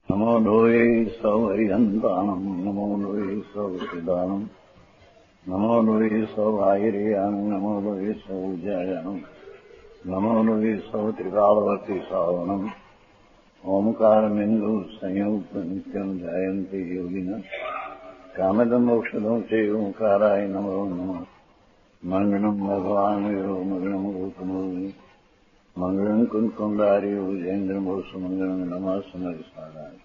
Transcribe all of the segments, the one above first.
નમો લોહે સૌહરિહંતાણમ નમો લોહે સૌદાનમ નમો લોહે સૌભાઈરિયાન નમો લોહે સૌજયાન નમો લોહે સૌ ત્રિકાળવતી સાવનમ ઓમકારમિંદુ સંયુક્ત નિત્યમ જયંતિ યોગિના કામદમોક્ષદો છે ઓંકારાય નમો નમઃ મંગળમ ભગવાન વિરો મંગળમ ગૌતમો મંગળમ કુંકુંડાર્યો જૈન્દ્રમોષ મંગળમ નમઃ સમયસારાય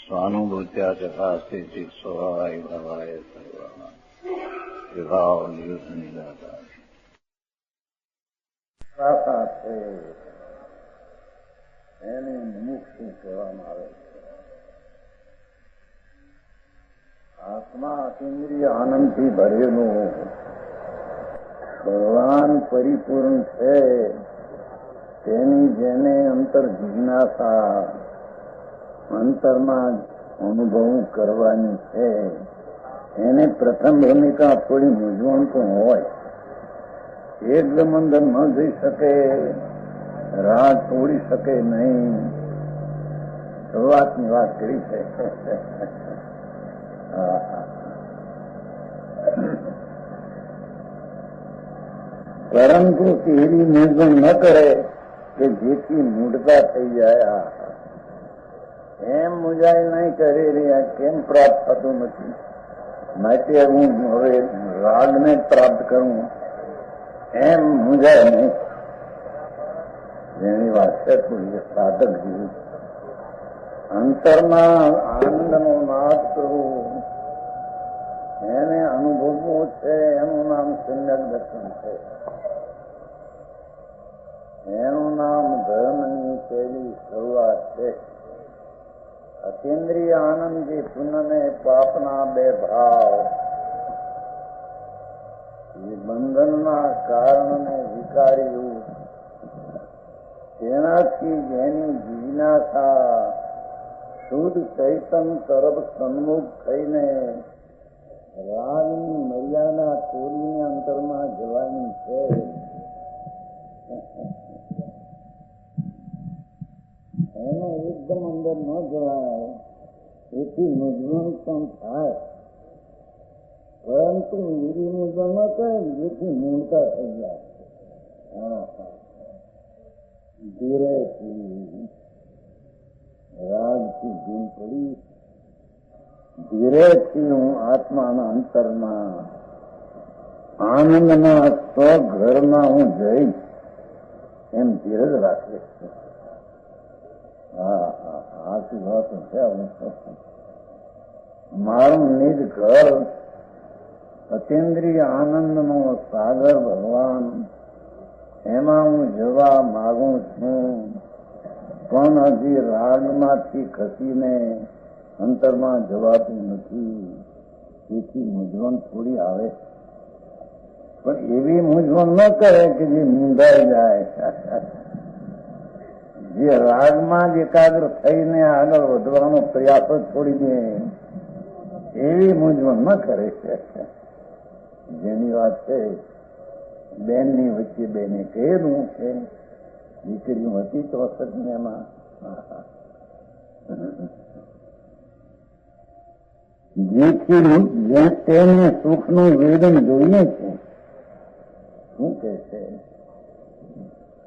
સ્વાનુભૂત્યા ચકાસ્તે ચિત સ્વભાવાય ભાવાય સર્વા વિભાવ નિયુદ્ધ નિરાકાર છે એને મુક્તિ કહેવામાં આવે છે. આત્મા અતિન્દ્રિય આનંદથી ભરેલું ભગવાન પરિપૂર્ણ છે. તેની જેને અંતર જિજ્ઞાસા અંતરમાં અનુભવ કરવાની છે એને પ્રથમ ભૂમિકા થોડી મૂંઝવણ પણ હોય. એકદમ અંદર ન જઈ શકે, રાહ તોડી શકે નહીં. શરૂઆતની વાત કરી છે. પરંતુ એવી મૂંઝવણ ન કરે કે જેથી મૂઢતા થઈ જાય. એમ મૂંઝાય નહીં કરી રહ્યા કેમ પ્રાપ્ત થતું નથી, માટે હું હવે રાગને પ્રાપ્ત કરું એમ મૂંઝાય નહીં. જેની વાત છે કોઈ સાધક જેવી અંતરમાં આનંદનો નાદ કરવો એને અનુભવવું છે. એનું નામ સમ્યક દર્શન છે. એનું નામ ધર્મની પહેલી શરૂઆત છે. અતિન્દ્રિય આનંદ જે પુણ્યને પાપના બે ભાવ એ બંધનના કારણને વિકાર્યું તેનાથી જેની જિજ્ઞાસા શુદ્ધ ચૈતન તરફ સન્મુખ થઈને રાગની મર્યાદા તોડીને અંતરમાં જવાની છે. એને એકદમ અંદર ન જવાય એથી મૂંઝવણ પણ થાય, પરંતુ એવી મૂંઝવણ ન થાય જેથી મૂળતા થઈ જાય. ધીરેથી રાગથી ધૂમ પડી ધીરેથી હું આત્માના અંતરમાં આનંદના સ્વઘરમાં હું જઈશ એમ ધીરજ રાખે છે. આથી વાત છે. મારું નિજ ઘર અતિન્દ્રિય આનંદનો સાગર ભગવાન, એમાં હું જવા માગું છું, પણ હજી રાગમાંથી ખસીને અંતરમાં જવાતું નથી. તેથી મૂંઝવણ થોડી આવે, પણ એવી મૂંઝવણ ન કરે કે જે મૂંઝાઈ જાય. જે રાગમાં જ એકાગ્ર થઈને આગળ વધવાનો પ્રયાસ જ છોડી દે એવી મૂંઝવણ ન કરે છે. જેની વાત છે બેનની વચ્ચે બેને કહેલું છે, દીકરીઓ હતી તો વખત એમાં જેથી તેને સુખનું વેદન જોઈએ છે. શું કે છે?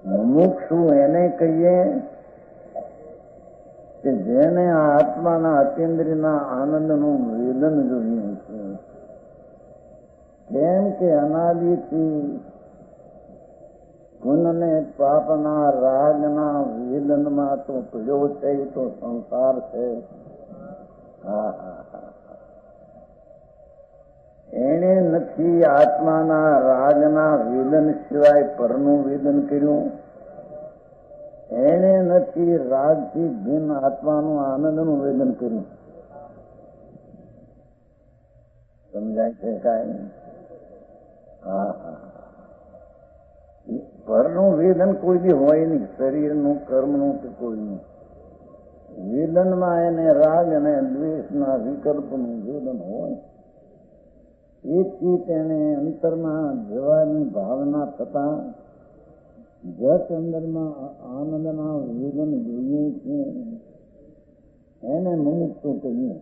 મુમુક્ષુ એને કહીએ કે જેને આત્માના અતિન્દ્રિયના આનંદનું વેદન જોયું છે. કેમ કે અનાદિથી પુણ્યને પાપના રાગના વેદનમાં તો પીડ્યો છે. એ તો સંસાર છે. એને નથી આત્માના રાગના વેદન સિવાય પરનું વેદન કર્યું. એને નથી રાગથી ભિન્ન આત્માનું આનંદનું વેદન કર્યું. સમજાય છે કાંઈ? પરનું વેદન કોઈ બી હોય નહીં, શરીરનું, કર્મનું કે કોઈનું. વેદનમાં એને રાગ અને દ્વેષના વિકલ્પનું વેદન હોય. એથી તેને અંતરમાં જવાની ભાવના થતા જત અંદરમાં આનંદના વેદન જોઈએ છે. એને મુમુક્ષુ કહીએ.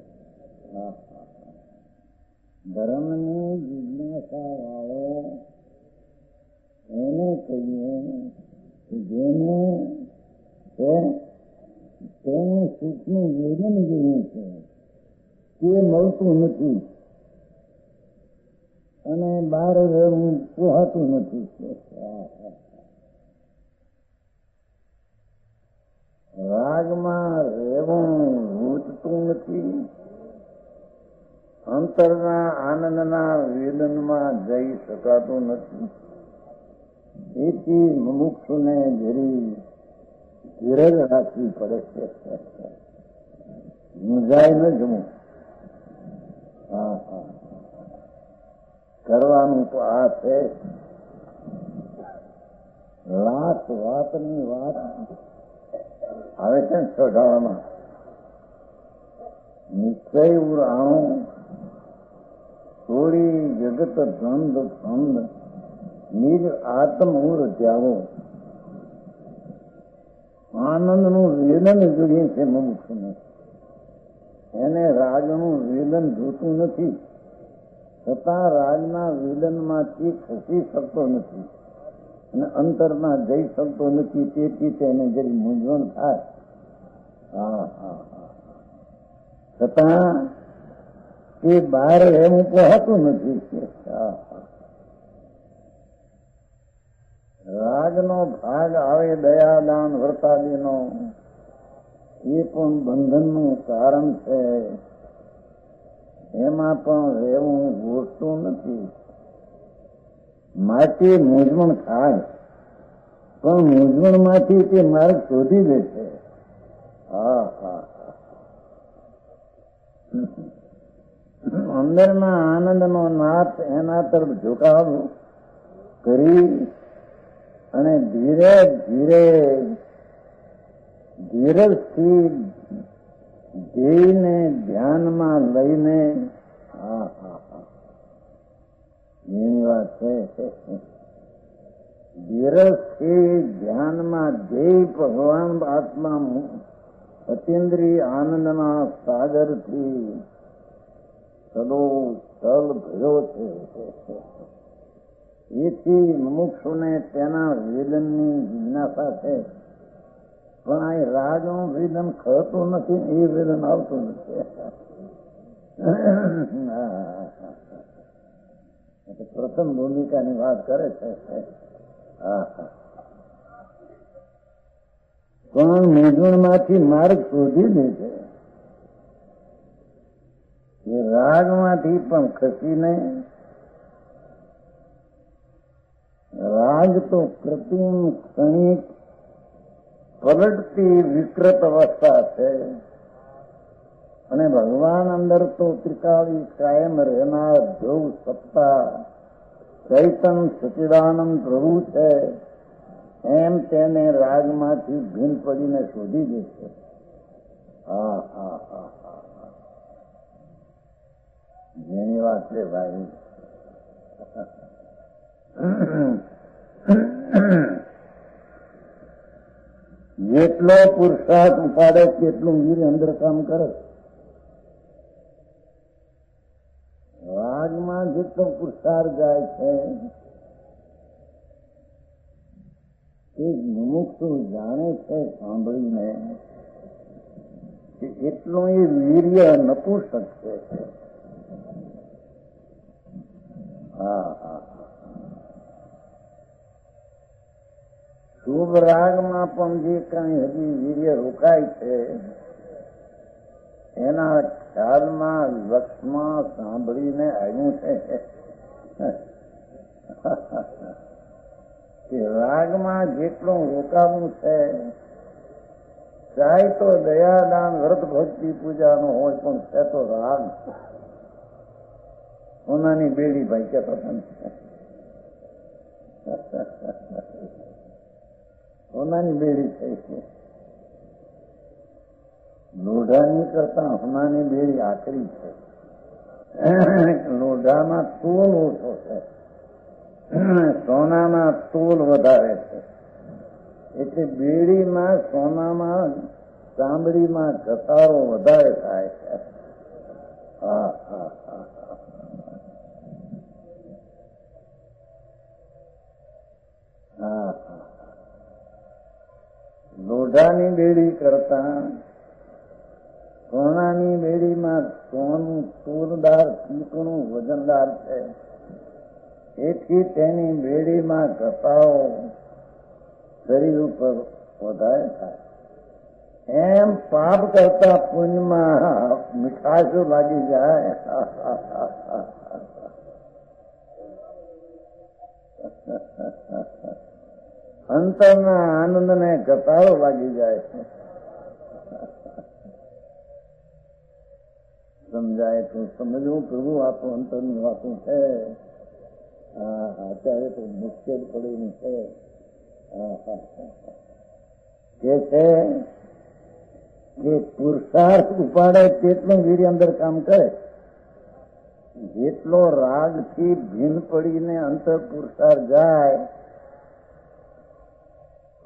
ધર્મની જિજ્ઞાસા વાળો એને કહીએ જેને તેને સુખનું વેદન જોયું છે તે મળતું નથી અને બહાર રહેવું પોહાતું નથી. રાગમાં રહેવું રૂચતું નથી, અંતરના આનંદના વેદનમાં જઈ શકાતું નથી. એથી મુમુક્ષુને જરી ધીરજ રાખવી પડે છે. મૂંઝાય ન જવું. કરવાનું તો આ છે. વાતની વાત આવે છે ને સઢાવામાં નિશ્ચય ઉરાણું થોડી જગત ધંધ ધંધ નિજ આત્મ ઉર જાવો. આનંદનું વેદન જોઈએ છે મુમુક્ષુને. એને રાજનું વેદન જોતું નથી, છતાં રાજના વેદનમાંથી ખસી શકતો નથી અને અંતરમાં જઈ શકતો નથી. તેથી તેને જરી મૂંઝવણ થાય. છતાં તે બહાર એવું પહોંચતું નથી. રાજનો ભાગ આવે દયાદાન વર્તાદીનો, એ પણ બંધનનું કારણ છે. એમાં પણ રહેવું ગોઠતું નથી. માટે મૂંઝવણ થાય, પણ મૂંઝવણમાંથી તે માર્ગ શોધી લે છે. અંદરના આનંદનો નાથ એના તરફ ઝુકાવ કરી અને ધીરે ધીરે ધીરજથી ધ્યેયને ધ્યાનમાં લઈને એની વાત છે. ધીરજથી ધ્યાનમાં ધ્યેય ભગવાન આત્મા અતિન્દ્રિય આનંદના સાગરથી સદો સલ ભર્યો છે. એથી મુમુક્ષુને તેના વેદનની જિજ્ઞાસા છે. પણ આ રાજનું વેદન ખરતું નથી, એ વેદન આવતું નથી. પ્રથમ ભૂમિકાની વાત કરે છે. પણ મૂંઝવણમાંથી માર્ગ શોધી લે છે. એ રાગમાંથી પણ ખસીને, રાગ તો કૃત્રિમ ક્ષણિક પલટતી વિકૃત અવસ્થા છે અને ભગવાન અંદર તો ત્રિકાળી કાયમ રહેનાર ધ્રુવ સત્તા ચૈતન સચિદાનંદ પ્રભુ છે. એમ તેને રાગમાંથી ભીન પડીને શોધી દે છે. જેની વાત છે ભાઈ. જેટલો પુરુષાર્થ ઉપાડે તેટલું વીર અંદર કામ કરે. રાગમાં જેટલો પુરુષાર્થ જાય છે એ મુમુક્ષુ જાણે છે સાંભળીને કે એટલું એ વીર્ય નપુંસક છે. શુભ રાગમાં પણ જે કઈ હજી વીર્ય રોકાય છે એના ખ્યાલમાં લક્ષમાં સાંભળીને આવ્યું છે કે રાગમાં જેટલું રોકાવું છે, ચાહે તો દયાદાન વ્રત ભક્તિ પૂજાનો હોય, પણ છે તો રાગ. સોનાની બેડી ભાઈ કે પસંદ સોનાની બેડી થઈ છે. લોઢાની કરતા સોનાની બેડી આકરી છે. લોઢામાં તોલ ઓછો છે, સોનામાં તોલ વધારે છે. એટલે બેડીમાં સોનામાં ચામડીમાં ઘસારો વધારે થાય છે. હા હા હા હા હા. લોઢાની બેડી કરતા સોનાની બેડીમાં સોનું તૂરદાર ચીકણું વજનદાર છે, એથી તેની બેડીમાં ઘસારો શરીર ઉપર વધારે થાય. એમ પાપ કરતા પુણ્યમાં મીઠાશો લાગી જાય. અંતરના આનંદને ઘટાડો લાગી જાય છે. સમજાય તો સમજવું, પ્રભુ આ તો અંતરની વાતો છે. અત્યારે તો મુશ્કેલ પડેલી છે. કે છે કે પુરુષાર્થ ઉપાડે તેટલું વીર્ય અંદર કામ કરે. જેટલો રાગથી ભીન પડીને અંતર પુરુષાર્થ જાય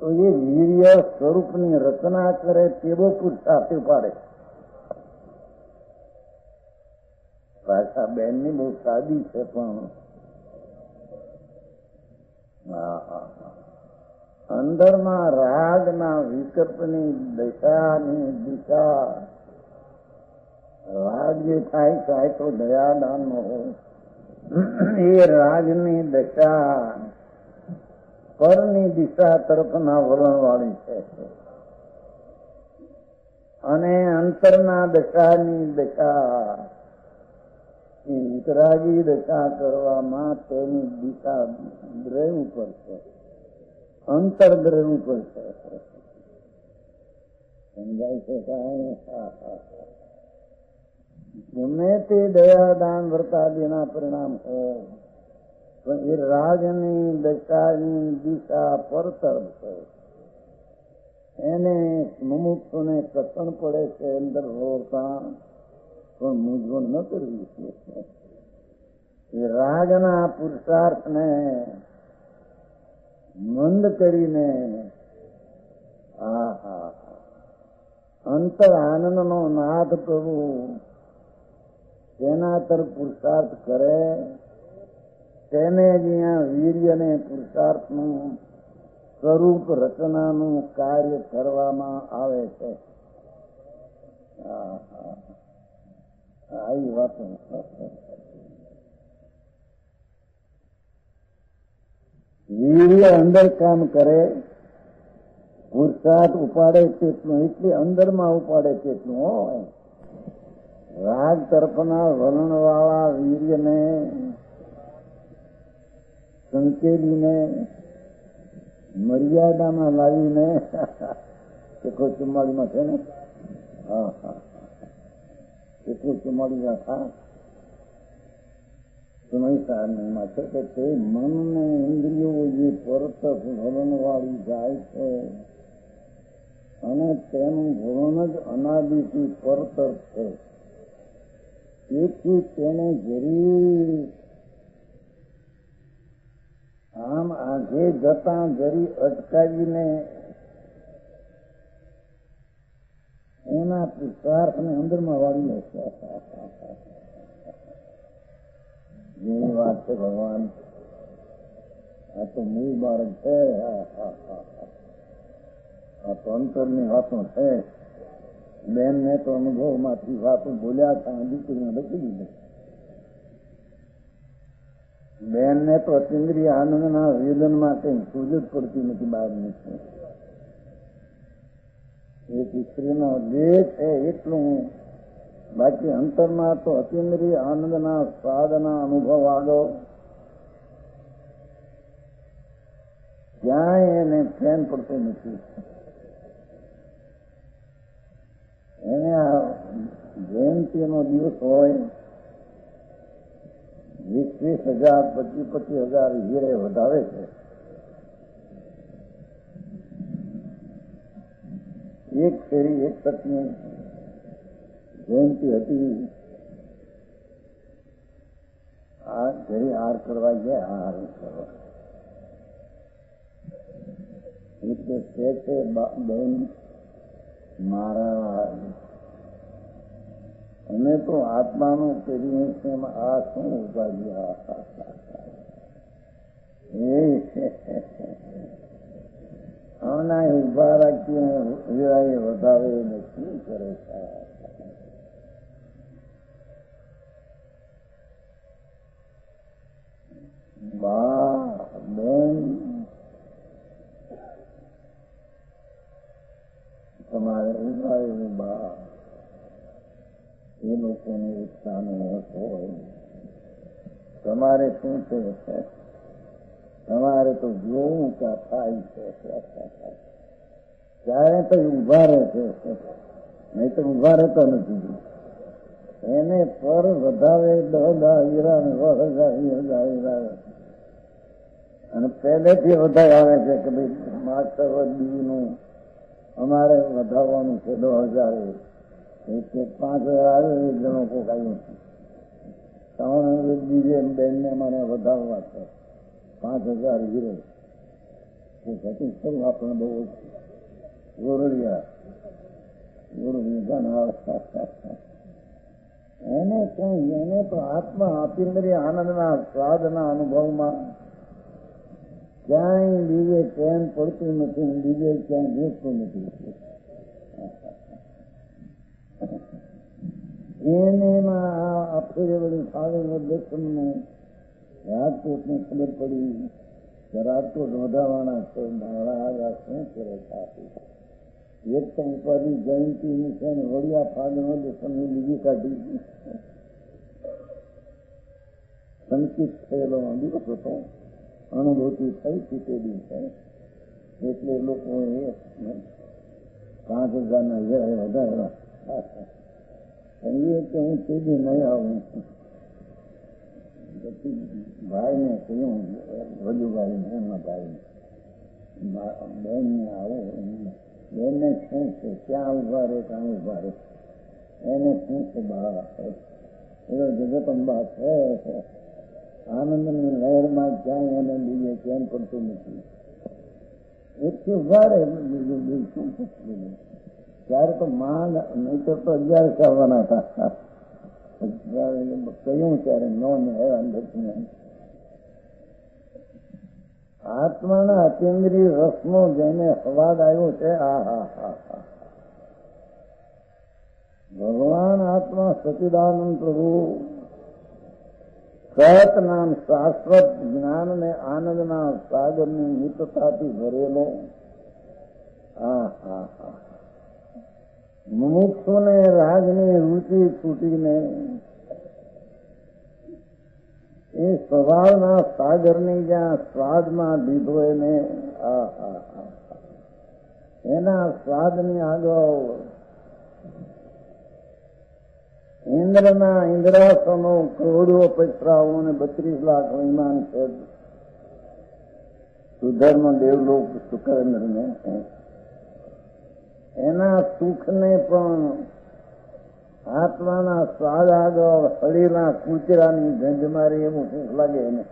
તો એ વીર્ય સ્વરૂપની રચના કરે તેવો પુરુષાર્થ ઉપાડે. ભાષા બેનની બહુ સાદી છે, પણ અંદરમાં રાગના વિકલ્પની દશાની દિશા, રાગ જે થાય તો દયાદાન નો હોય, એ રાગની દશા પરની દિશા તરફના વલણ વાળી છે. અને અંતરના દશાની દશા વિતરાગી દશા કરવામાં તેની દિશા ગ્રહ ઉપર છે, અંતર્ગ્રહ ઉપર છે. સમજાય છે? ગમે તે દયાદાન વ્રતાદિના પરિણામ હોય પણ એ રાજની દશાની દિશા પર તરફ છે. એને મુમુક્ષુને કથન પડે છે અંદર હોતા, પણ મૂંઝવણ ન કરવી છે. એ રાગના પુરુષાર્થને મંદ કરીને અંતર આનંદનો નાદ પ્રભુ તેના તરફ પુરુષાર્થ કરે, તેને જ્યાં વીર્યને પુરુષાર્થનું સ્વરૂપ રચનાનું કાર્ય કરવામાં આવે છે. આવી વાતો વીર્ય અંદર કામ કરે, પુરુષાર્થ ઉપાડે તેટલું, એટલે અંદરમાં ઉપાડે તેટલું હોય. રાગ તરફના વલણ વાળા વીર્યને સંકેલીને મર્યાદામાં લાવીને કેટલો 44માં છે ને, કેટલું 44માં થા સમયસારમાં છે કે તે મનને ઇન્દ્રિયો જે પરત વલણ વાળી જાય છે અને તેનું વલણ જ અનાદિથી પરતર છે. તેથી તેને જરી આમ આગે જતા જરી અટકાવીને એના પુરુષાર્થને અંદરમાં વાળી લે છે. જેની વાત છે ભગવાન, આ તો મૂળ બાળક છે. આ તો અંતરની વાતો છે. બેનને તો અનુભવમાંથી વાતો બોલ્યા હતા, દીકરીને લખી દીધું. બેનને તો અતિન્દ્રિય આનંદના વેદનમાં કઈ સૂઝ જ પડતી નથી બહારની. એક સ્ત્રીનો દેહ છે એટલું, બાકી અંતરમાં તો અતિન્દ્રિય આનંદના સ્વાદના અનુભવ આગળ ક્યાંય એને ફેન પડતો નથી. એને આ જયંતિનો દિવસ હોય, 20,000 25,000 હીરે વધાવે છે. એક ફેરી એક પત્ની જયંતિ હતી, આ ઘરે હાર કરવા ગયા, હાર કરવા એટલે છે બહેન મારા અમે તો આત્માનું કરીએ છીએ, આ શું ઉપાધિ? આના ઉભા રાખીને વિરાય વધારે એને શું કરે છે? બા બેન તમારે ઉભારેલું બા એ લોકોની ઉત્સાહનો હોય. તમારે શું છે? તમારે તો જોવું ક્યાં થાય છે. ત્યારે તો ઉભા રહે છે, નહીં તો ઉભા રહેતો નથી. એને પર વધારે અને પહેલેથી વધારે આવે છે કે ભાઈ માસ્ટર બીજું અમારે વધારવાનું છે 10,000. 5,000 આવે, એક જણો કોક આવ્યું છે. બીજે બેનને મને વધારવા છે 5,000 હીરો. ખરું આપણે બહુ ગોરડિયા એને કઈ, એને તો આત્મા અતિન્દ્રિય આનંદના સ્વાદના અનુભવમાં ક્યાંય બીજે ચેન પડતું નથી, બીજે ક્યાંય ભેટતું નથી. એને અફેરેવડી ફાળેલો દર્શનને રાજકોટને ખબર પડી કે રાજકોટ વધારવાના છે. મહારાજ શું કરે છે? એક તો ઉપાધિ જયંતિની છે ને વડિયા ફાળેલો દર્શનની બીજી કાઢી. સંકિત થયેલો દિવસ હતો, અનુભૂતિ થઈ ચૂકેલી છે. એટલે લોકો એ 5,000 જરાય વધારેલા. એ કે હું સીધી નહીં આવું. પછી ભાઈને કહ્યું, વજુભાઈને, એમના ભાઈને, બેનને આવું. બેનને શું છે? ક્યાં ઉભા રહે, કાં ઉભા રહે? એને શું છે? બા એવો જગતંબા છે. આનંદની લહેરમાં ક્યાંય એને બીજે ચેન પડતું નથી. એકથી ઉભા રહે, બીજું શું પૂછવું? ત્યારે તો માંગ નહીં તો 11 આવવાના હતા. કહ્યું ત્યારે નોંધ અંદરને આત્માના અતિન્દ્રિય રસનો જેને સ્વાદ આવ્યો છે. ભગવાન આત્મા સચિદાનંદ પ્રભુ સત નામ શાશ્વત જ્ઞાન ને આનંદના સાગરની મિતતાથી ભરેલો. મુમુક્ષુને રાજની રુચિ છૂટીને એ સ્વભાવના સાગરની જ્યાં સ્વાદમાં દીધો એને એના સ્વાદની આગળ ઇન્દ્રના ઇન્દ્રાસનો કરોડો પૈસરાઓ અને 32 લાખ વિમાન છે. સુધર્મ દેવલોક શુક્રેન્દ્રને એના સુખને પણ આત્માના સ્વાદ આગળ શરીરના કુચરાની ગંધ મારી એવું સુખ લાગે એને.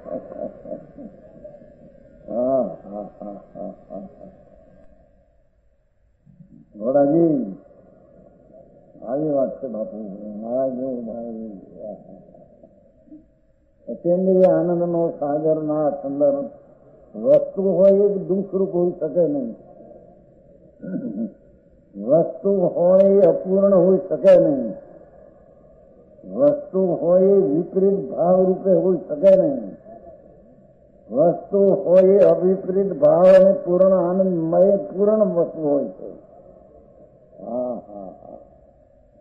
ઘોડાજી આવી વાત છે બાપુ. મારા જેવું ભાઈ અતિન્દ્રિય આનંદનો સાગરના અંદર વસ્તુ હોય એક દુઃખરૂપ હોઈ શકે નહીં. વસ્તુ હોય અપૂર્ણ હોઈ શકે નહીં. વસ્તુ હોય વિપરીત ભાવ રૂપે હોઈ શકે નહીં. વસ્તુ હોય અવિપરીત ભાવ અને પૂર્ણ આનંદમય પૂર્ણ વસ્તુ હોય છે.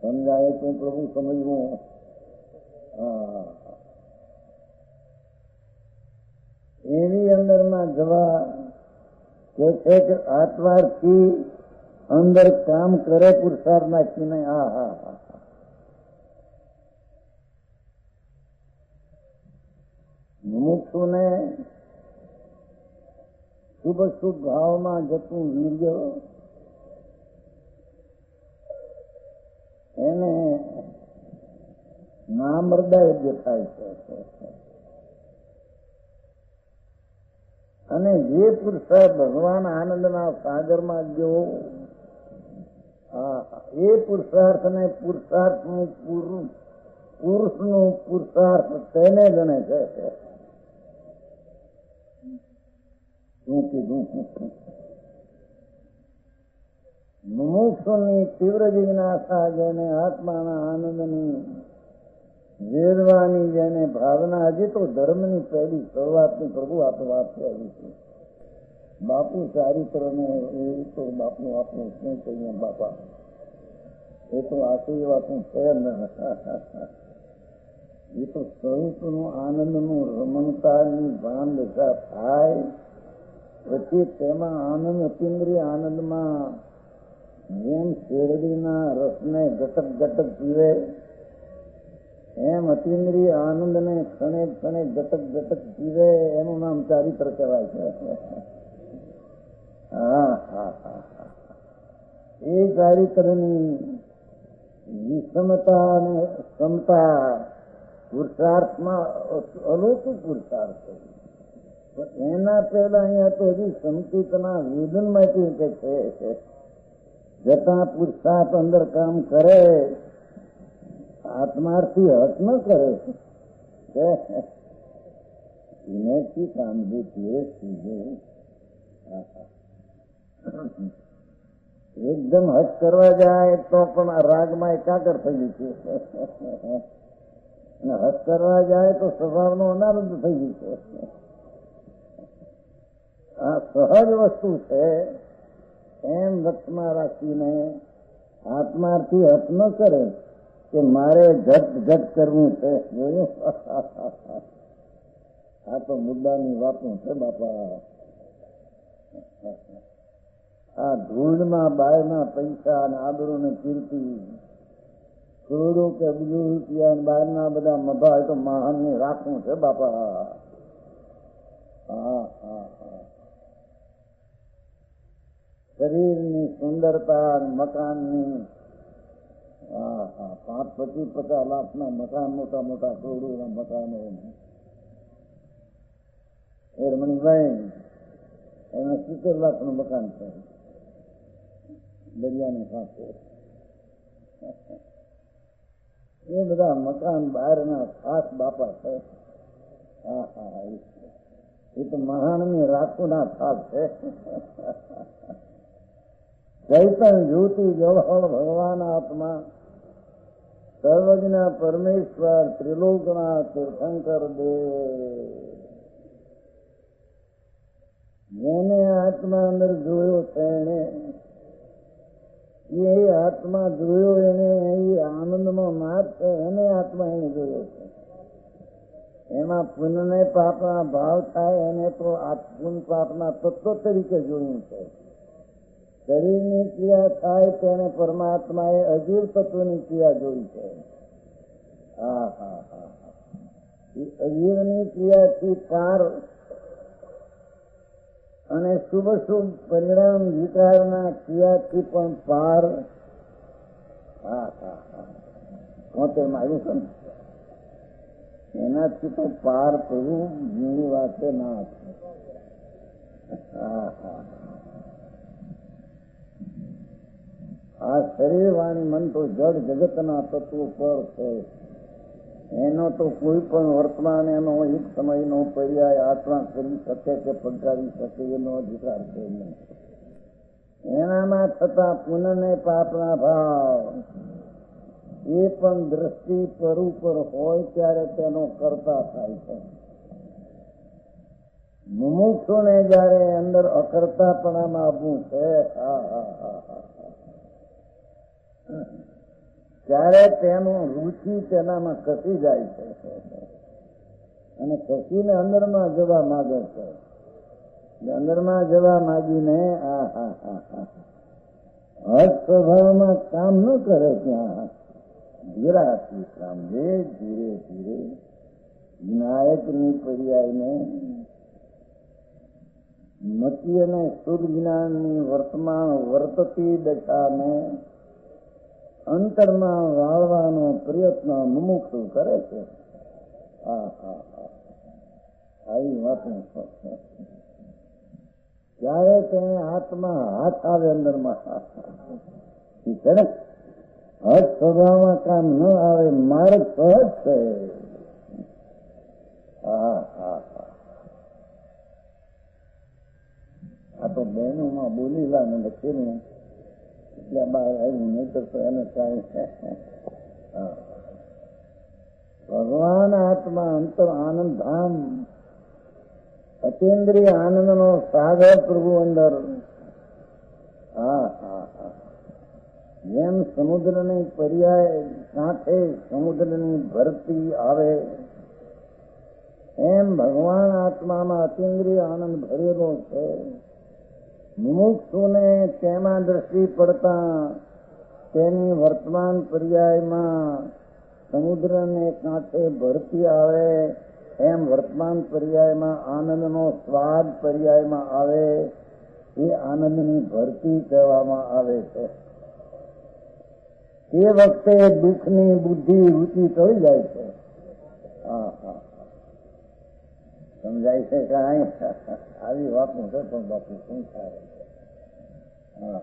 સમજાય તો પ્રભુ સમજવું. એની અંદરમાં જવા કે છે કે આત્માથી અંદર કામ કરે પુરુષાર્થ નાખીને. મુમુક્ષુને શુભ શુભ ભાવમાં જતું વીર્ય એને નામર્દાય દેખાય છે. અને જે પુરુષાર્થ ભગવાન આનંદના સાગરમાં ગયો એ પુરુષાર્થને પુરુષનું પુરુષાર્થ તેને ગણે છે. શું કીધું? મુમુક્ષુની તીવ્ર જિજ્ઞાસા, જેને આત્માના આનંદની વેરવાની જેને ભાવના, હજી તો ધર્મની પહેલી શરૂઆતની પ્રભુ આ તો વાત કરી છે. બાપુ ચારિત્રને એ તો બાપુ આપણું શું કહીએ બાપા, એ તો આશીર્વાદનું છે ન. એ તો સ્વરૂપનું આનંદનું રમણતાની ભાન દશા થાય પછી તેમાં આનંદ, અતિન્દ્રિય આનંદમાં જેમ શેરડીના રસને ઘટક ઘટક પીવે એમ અતિન્દ્રિય આનંદને ક્ષણે ક્ષણે ઘટક ઘટક પીવે, એનું નામ ચારિત્ર કહેવાય છે. હા હા હા હા, એ ચારિત્રની વિષમતા અને સમતા પુરુષાર્થમાં અલૌકિક પુરુષાર્થ છે. એના પહેલા અહીંયા તો હજી સંકિતના વેદનમાંથી કે છે જતા પુરુષાર્થ અંદર કામ કરે, આત્માર્થી હટ ન કરે. વિનયથી કામભૂતિ એકદમ હટ કરવા જાય તો પણ રાગમાં એકાગ્ર થઈ ગઈ છે, અને હટ કરવા જાય તો સ્વભાવનો અનારંદ થઈ ગઈ છે. આ સહજ વસ્તુ છે. એમ લક્ષમાં રાખીને આત્માર્થી હટ ન કરે કે મારે ઘટ ઘટ કરવું છે. જોયું? આ તો મુદ્દાની વાતો છે બાપા. આ ધૂળમાં બહારના પૈસા અને આબરૂ ને કીર્તિ, કરોડો કે અબજો રૂપિયા બહારના બધા મભા, તો મહાનને રાખવું છે બાપા. હા હા હા, શરીરની સુંદરતા, મકાનની, હા હા, 5-50 લાખના મકાન, મોટા મોટા કરોડોના મકાનો. એ રમણીભાઈ એના 70 લાખનું મકાન છે દરિયાની પાસે. એ બધા મકાન બહારના ખાસ બાપા છે. હા હા, એ તો મહાનની રાખુના ખાસ છે. ચૈતન્ય જ્યોતિ જળહળ ભગવાન આત્મા, સર્વજ્ઞ પરમેશ્વર, ત્રિલોકના તીર્થંકર દેવ, જેને આત્મા અંદર જોયો છે એને, એ આત્મા જોયો એને, એ આનંદમાં માત છે એને આત્મા એને જોયો છે. એમાં પુણ્ય પાપના ભાવ થાય એને તો પુણ્ય પાપના તત્વ તરીકે જોયું છે. શરીરની ક્રિયા થાય તેને પરમાત્માએ અજીવ તત્વની ક્રિયા જોઈ છે. હા હા હા, એ અજીવની ક્રિયાથી પાર અને શુભ શુભ પરિણામ વિકારના ક્રિયાથી પણ પાર. હા હા હા, 73 આવ્યું છે ને, એનાથી તો પાર કરવું ઘણી વાતે ના છે. હા હા, આ શરીર વાણી મન તો જડ જગતના તત્વો પર છે. એનો તો કોઈ પણ વર્તમાન એનો એક સમયનો પર્યાય આત્મા કરી શકે કે પગાવી શકે એનો અધિકાર છે નહીં. એનામાં થતા પુનઃ પાપના ભાવ એ પણ દ્રષ્ટિ પર ઉપર હોય ત્યારે તેનો કરતા થાય છે. મુમુક્ષુને જયારે અંદર અકર્તાપણામાં આવવું છે, હા હા હા હા, ત્યારે તેનું રુચિ તેનામાં ખસી જાય છે અને ખસીને અંદરમાં જવા માંગે છે. અંદરમાં જવા માંગીને આ હા હા હા હજ સ્વભાવમાં કામ ન કરે, ત્યાં ધીરાથી કામ લે, ધીરે ધીરે વિનાયકની પર્યાયને મતિ અને શુદ્ધ જ્ઞાનની વર્તમાન વર્તતી દશાને અંતરમાં વાળવાનો પ્રયત્ન મુમુક્ષુ કરે છે. હા હા હા, આવી વાતો ત્યારે તેને હાથમાં હાથ આવે અંદરમાં છે ને, હજ સ્વભાવમાં કામ ન આવે, માર્ગ સહજ છે. હા હા હા, આ તો બહેનોમાં બોલીલા ને લખીને એટલે બહાર આવ્યું, નહીં તો એને કાંઈ. ભગવાન આત્મા અંતર આનંદ ધામ, અતિન્દ્રિય આનંદનો સાગર પ્રભુ અંદર. હા હા હા, જેમ સમુદ્રની પર્યાય સાથે સમુદ્રની ભરતી આવે, એમ ભગવાન આત્મામાં અતિન્દ્રિય આનંદ ભરેલો છે. મુમુક્ષુને તેમાં દ્રષ્ટિ પડતા તેની વર્તમાન પર્યાયમાં સમુદ્રને કાંઠે ભરતી આવે, એમ વર્તમાન પર્યાયમાં આનંદનો સ્વાદ પર્યાયમાં આવે, એ આનંદની ભરતી કહેવામાં આવે છે. તે વખતે દુઃખની બુદ્ધિ રૂચિ ટળી જાય છે. હા હા, સમજાય છે કાંઈ? આવી વાતો છે પણ બાકી શું થાય? હા,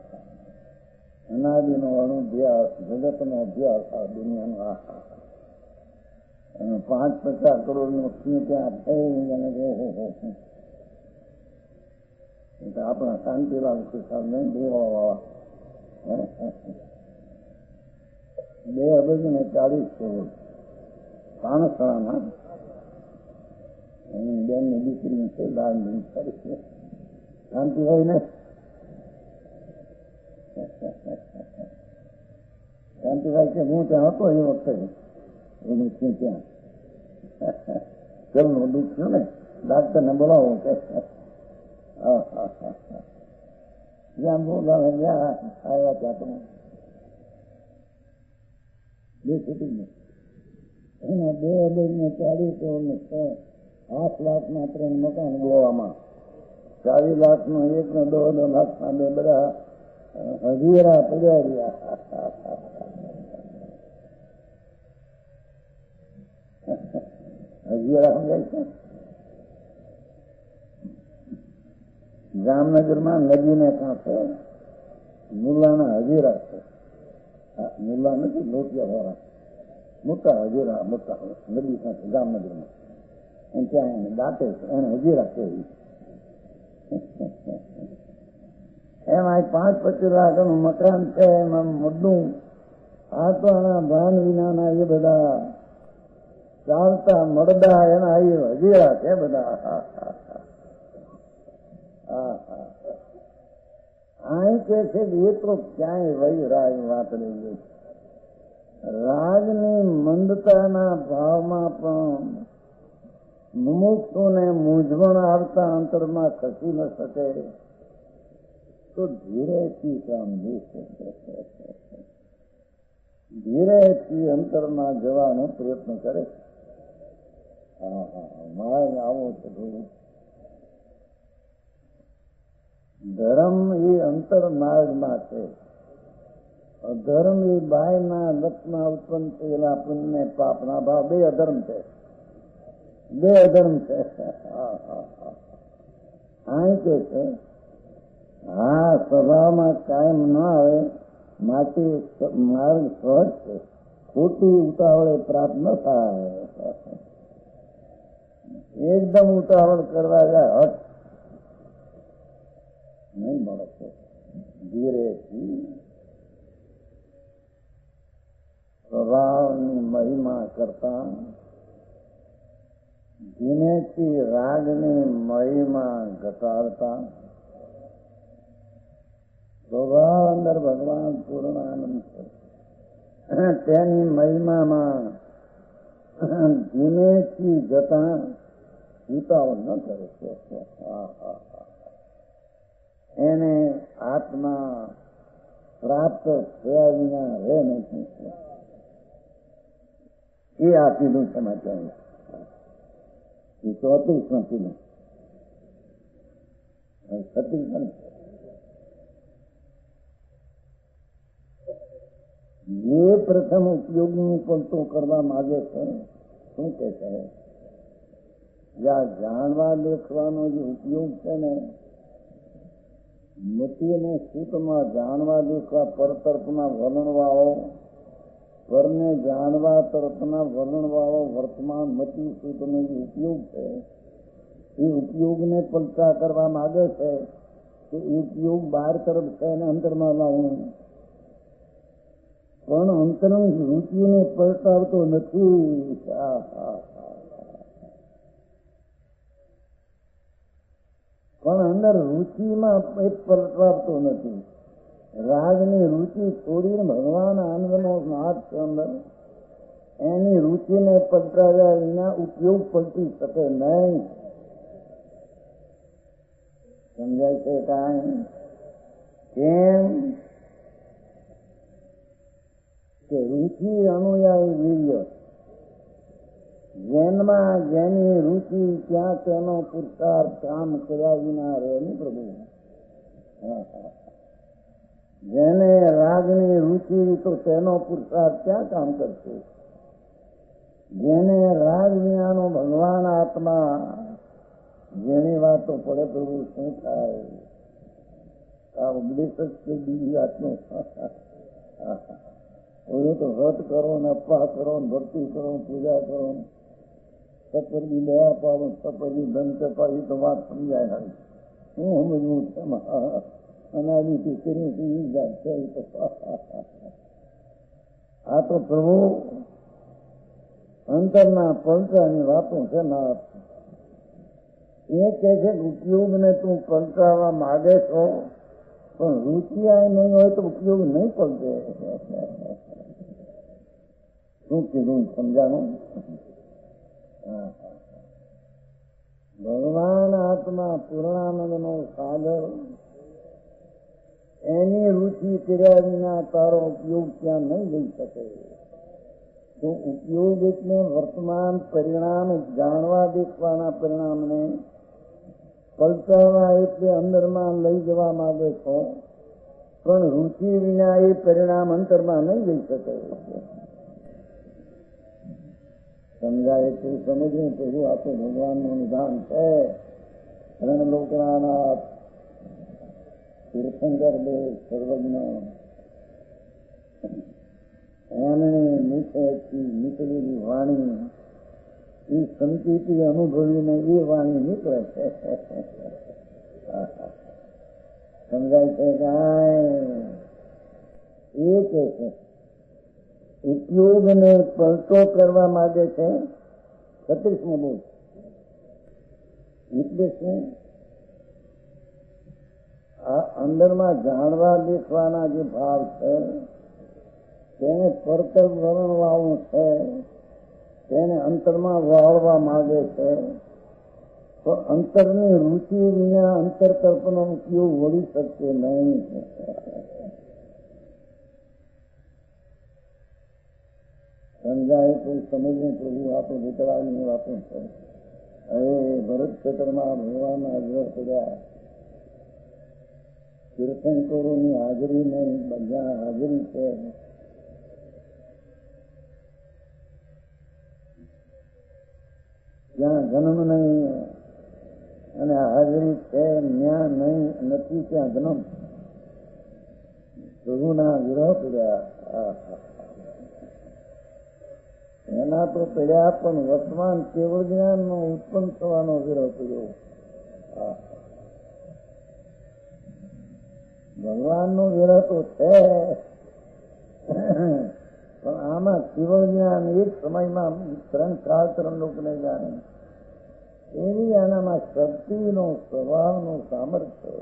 અનાદિનો અનુભ્યાસ, જગતનો અભ્યાસ આ દુનિયાનો. આ 5-50 કરોડનો સિંહ ત્યાં થઈ અને આપણા શાંતિલાલ ખુશાલ નહીં દેવાવાળા 2 અબજ ને 40 કરોડ પાણસરાના બેનની દીકરી છે, લાલની કરી શાંતિભાઈ ને. શાંતિભાઈ કે હું ત્યાં હતો એ વખતે એનું શું ત્યાં ઘરનું દુઃખ થયું ને, ડાક્ટરને બોલાવો કે જ્યાં બોલાવે જ્યાં આવ્યા ત્યાં તો બે છૂટી ગયું. એના 2 અબજ ને 40 કરોડ 8 લાખના 3 મકાન ગોવામાં, 40 લાખનો 1 ને 2 લાખના 2 બધા હજીરા પડ્યા રહ્યા. હજીરા સમજાય છે? જામનગરમાં નદીને કાંઠે મુલ્લાના હજીરા છે. મુલ્લા નથી, લોટિયા વાળા મોટા હજીરા, મોટા નદી કાંઠે જામનગરમાં. ત્યાં એને દાંતે છે, એને હજીરા કહેવી. એમાં 5-25 લાખનું મકાન છે, એમાં મોડું. આ તો આના ભાન વિનાના એ બધા ચાલતા મળદા એના એ હજીરા છે બધા. અહીં કે છે કે એ તો ક્યાંય વહી રાજ વાત રહી ગઈ. રાજની મંદતાના ભાવમાં પણ મુમુક્ષુને મૂંઝવણ આવતા અંતરમાં ખસી ન શકે તો ધીરેથી કામ લેશે. ધીરેથી અંતરમાં જવાનો પ્રયત્ન કરે. હા હા, મારે આવો છે. ધર્મ એ અંતર માર્ગમાં છે, અધર્મ એ બાયના લક્ષમાં ઉત્પન્ન થયેલા પુણ્ય પાપના ભાવ. 2 અધર્મ છે, 2 અધર્મ છે. અહીં કે છે હા સ્વભાવમાં કાયમ ન આવે, માટે માર્ગ સહજ છે, ખોટી ઉતાવળે પ્રાપ્ત ન થાય. એકદમ ઉતાવળ કરવા જાય હટ નહીં મળે છે. ધીરેથી સ્વભાવની મહિમા કરતા, ધીમેથી રાગની મહિમા ઘટાડતા, સ્વભાવ અંદર ભગવાન પૂર્ણ આનંદ છે, તેની મહિમામાં ધીમેથી જતા ઉતાવળ ન કરે છે. એને આત્મા પ્રાપ્ત થયા વિના રહે નથી. એ આ કીધું છે માટે એ 34માં કીધું 36. જે પ્રથમ ઉપયોગનું પણ કરવા માંગે છે, શું કે છે, જાણવા દેખવાનો જે ઉપયોગ છે ને, મતીને સૂતમાં જાણવા દેખવા પરતર્પના વર્ણવાઓ પરને જાણવા તરફના વર્ણવાળો વર્તમાન મતી સૂત્રનો જે ઉપયોગ છે એ ઉપયોગને પલટા કરવા માંગે છે કે એ ઉપયોગ બહાર તરફ છે અને અંતરમાં લાવવું, પણ અંતરની રુચિને પલટાવતો નથી. પણ અંદર રુચિમાં એ પલટાવતો નથી. રાગની રુચિ છોડીને ભગવાન આનંદનો નાદ છે અંદર, એની રુચિને પલટાવ્યા વિના ઉપયોગ પલટી શકે નહીં. સમજાય છે કાંઈ? કેમ કે રુચિ અનુયાયી વીર્ય, જેનમાં જેની રુચિ ત્યાં તેનો પુરુષાર્થ કામ કર્યા વિના રહે નહીં પ્રભુ. જેને રાગની રુચિ તો તેનો પુરુષાર્થ ક્યાં કામ કરશે? જેને રાગ વિનાનો ભગવાન આત્મા, જેની વાતો પડે પ્રભુ શું થાય? આ ઉપદેશ જ છે બીજી વાતનો. ઓલો તો વ્રત કરો ને અપવાસ કરો ને ભક્તિ કરો પૂજા કરો, સપરની દયા પાડો, સપરની ધન ચપાવી તો વાત સમજાય. હું સમજવું છે અનાદિથી શરીર જાત છે. આ તો પ્રભુ અંતરના પલટાની વાતો છે. ના એ કહે છે કે ઉપયોગને તું પલટાવવા માગે છો, પણ રુચિ આ નહીં હોય તો ઉપયોગ નહીં પલટે. શું કીધું સમજાણું? ભગવાન આત્મા પૂર્ણાનંદનો સાગર, એની રુચિ કર્યા વિના તારો ઉપયોગ ત્યાં નહીં લઈ શકે. તો ઉપયોગ એટલે વર્તમાન પરિણામ જાણવા દેખવાના પરિણામને પલટાવવા એટલે અંદરમાં લઈ જવા માંગે છો, પણ રુચિ વિના એ પરિણામ અંતરમાં નહીં લઈ શકે. સમજાય તો સમજવું પ્રભુ આ તો ભગવાનનું નિધાન છે. रणलोकनाथ તીર્થંકર દેવ સર્વજ્ઞ, એમની મુખેથી નીકળેલી વાણી એ સંકિતિ અનુભવીને એ વાણી નીકળે છે. સમજાય છે કાંઈ? એ કે છે ઉપયોગને પલટો કરવા માંગે છે. 36મો બોલ એટલે શું? આ અંદરમાં જાણવા દેખવાના જે ભાવ છે તેને પરતર વર્ણવાનું છે, તેને અંતરમાં વાળવા માંગે છે. તો અંતરની રુચિ વિના અંતર તરફનો ઉપયોગ વળી શકશે નહીં. સમજાય તો સમજવું પ્રભુ આ તો વિતરાગની વાતો છે. હવે ભરત ક્ષેત્રમાં ભગવાનના આગ્રહ કર્યા, તીર્થંકરોની હાજરી નહીં, બધા હાજરી છે. જ્યાં જન્મ નહીં અને હાજરી છે, ત્યાં નહીં નથી ત્યાં જન્મ. પ્રભુના વિરહ પડ્યા. એના તો પડ્યા, પણ વર્તમાન કેવળ જ્ઞાનનો ઉત્પન્ન થવાનો વિરહ પડ્યો. ભગવાનનો વિરહ તો છે, પણ આમાં કેવળ જ્ઞાન એક સમયમાં 3 લોકોને જાણે એવી આનામાં શક્તિનો સ્વભાવનો સામર્થ્ય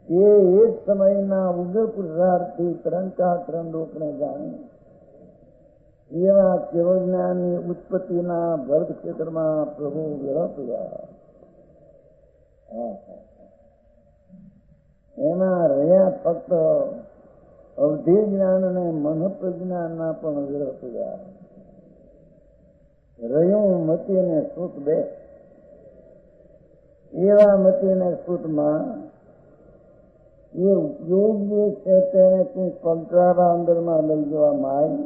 એ એક સમયના ઉગ્ર પુરુષાર્થથી 3 લોકોને જાણે એવા કેવળ જ્ઞાનની ઉત્પત્તિના ભરત ક્ષેત્રમાં પ્રભુ વિરહ પડ્યા. એમાં રહ્યા ફક્ત અવધિ જ્ઞાન અને મનપ્રજ્ઞાનના પણ વિરહ પડ્યા. રહ્યું મતિ અને સુખ બે. એવા મતિ અને સુખમાં એ ઉપયોગ જે છે તેને તું પલટાવા અંદરમાં લઈ જવા માંગ,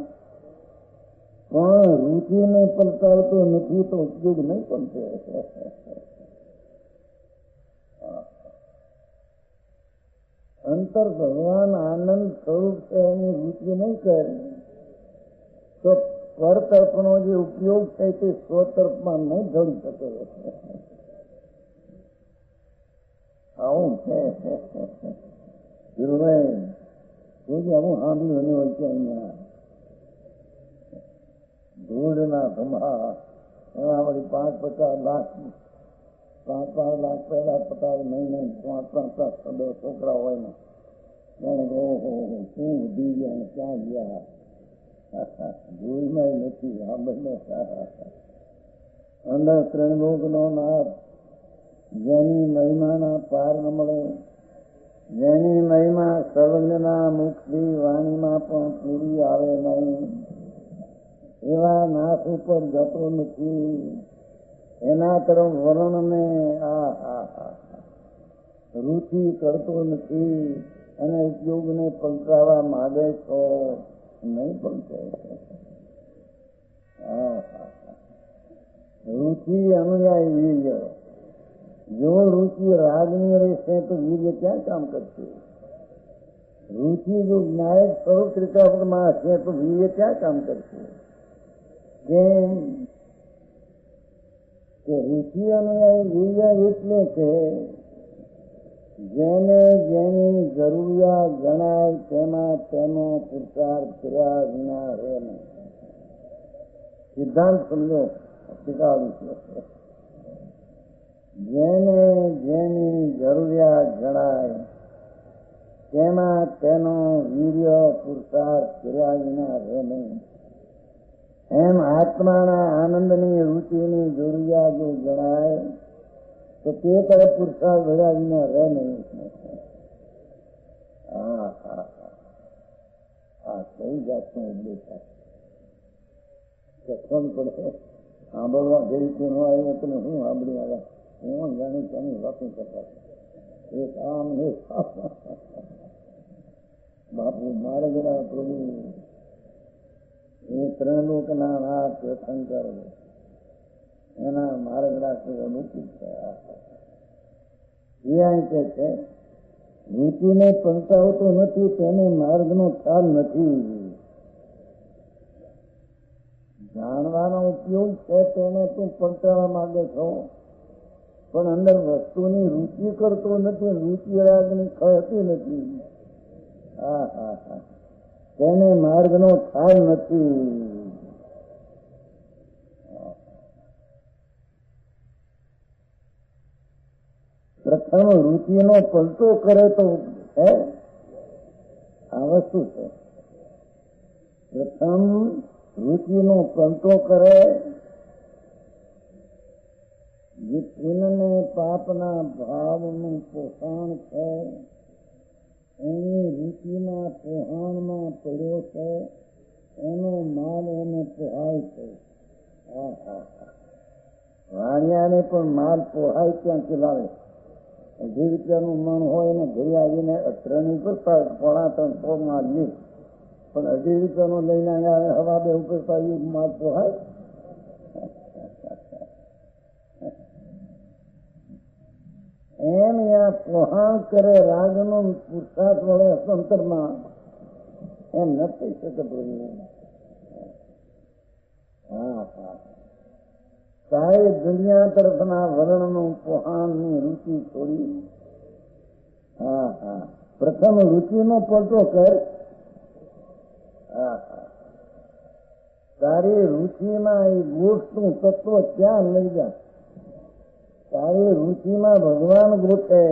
પણ રુચિને પલટાવતો નથી તો ઉપયોગ નહીં પલટે. અંતર ભગવાન આનંદ સ્વરૂપ છે એની રુચિ નહીં કરે તો પરતર્પનો જે ઉપયોગ છે તે સ્વતર્પમાં નહીં ઢળી શકે. આવું છે ધીરુભાઈ, હું સાંભળ્યું નહીં હોય છે અહીંયા ધૂળના ધમા એમાં વળી 5-50 લાખ 5-5 લાખ પહેલા પતાવે નહીં 5-5 છોકરા હોય ને એને ઓહો શું વધી ગયા ને ક્યાં ગયા ધૂળમાં નથી. આ બંને અંદર ત્રિલોકનો નાથ, જેની મહિમાના પાર ન મળે, જેની મહિમા સર્વજ્ઞના મુખથી વાણીમાં પણ પૂરી આવે નહીં, એવા નાથ ઉપર જતો નથી. એના તરફ વર્ણને રુચિ કરતો નથી અને ઉપયોગને પલટાવવા માંગે છો નહીં પલટે. રુચિ અનુયાયી વીર્ય. જો રુચિ રાગની રહેશે તો વીર્ય ક્યાં કામ કરશે? રુચિ જો જ્ઞાયક સ્વરૂપ ત્રિકાપમાં હશે તો વીર્ય ક્યાં કામ કરશે? કેમ કે રુચિ અનુયાયી વીર્ય એટલે કે જેને જેની જરૂરિયાત જણાય તેમાં તેનો પુરુષાર્થ કર્યા વિના રહે નહીં. સિદ્ધાંત સમજો, શીખાવું છે. જેને જેની જરૂરિયાત જણાય તેમાં તેનો વીર્ય પુરુષાર્થ કર્યા વિના રહે નહીં. એમ આત્માના આનંદની રુચિની જરૂરિયાત જો જણાય તો તે તરફ પુરુષાર્થ ભર્યા વિના રહે નહીં. કઈ જાતનો ઉપદેશ પડે સાંભળવા જે રીતે ન આવ્યો તમે શું સાંભળી આવ્યા? હું જાણી ત્યાંની વાતો કરતા એક આમ ને બાપુ મારે જરા પ્રભુ એ ત્રિલોકના નાથ શંકર એના માર્ગડા અનુકૂળ થયા. એ કે છે રુચિને પંચાવતો નથી તેને માર્ગનો ખ્યાલ નથી. જાણવાનો ઉપયોગ છે તેને તું પંચાવવા માંગે છો પણ અંદર વસ્તુની રુચિ કરતો નથી, રુચિ રાગની ખળતી નથી. તેને માર્ગનો ખ્યાલ નથી. પ્રથમ રુચિનો પલટો કરે તો છે આ વસ્તુ છે. પ્રથમ રુચિનો પલટો કરે જે પુણ્યને પાપના ભાવનું પોષણ છે એની રુચિના પોહાણમાં પડ્યો છે, એનો માલ એને પોહાય છે. વાણિયાને પણ માલ પોહાય ત્યાંથી લાવે. 2 રૂપિયાનું મણ હોય ને ઘરે આવીને ત્રણેય કરતા 3.5 માલ લે, પણ 2.5 રૂપિયાનો લઈને આવ્યા હવા બે કરતા એ માલ પોહાય. એમ આ પોહાણ કરે રાગનો પુરુષાર્થ વડે અસંતરમાં એમ ન થઈ શકે પ્રભુ. સાહેબ દુનિયા તરફના વર્ણનું પોહાણની રુચિ છોડી પ્રથમ રુચિનો પલટો કર. તારી રુચિમાં એ ગોઠનું તત્વ ક્યાં લઈ જા. તારી રુચિમાં ભગવાન ગોઠે,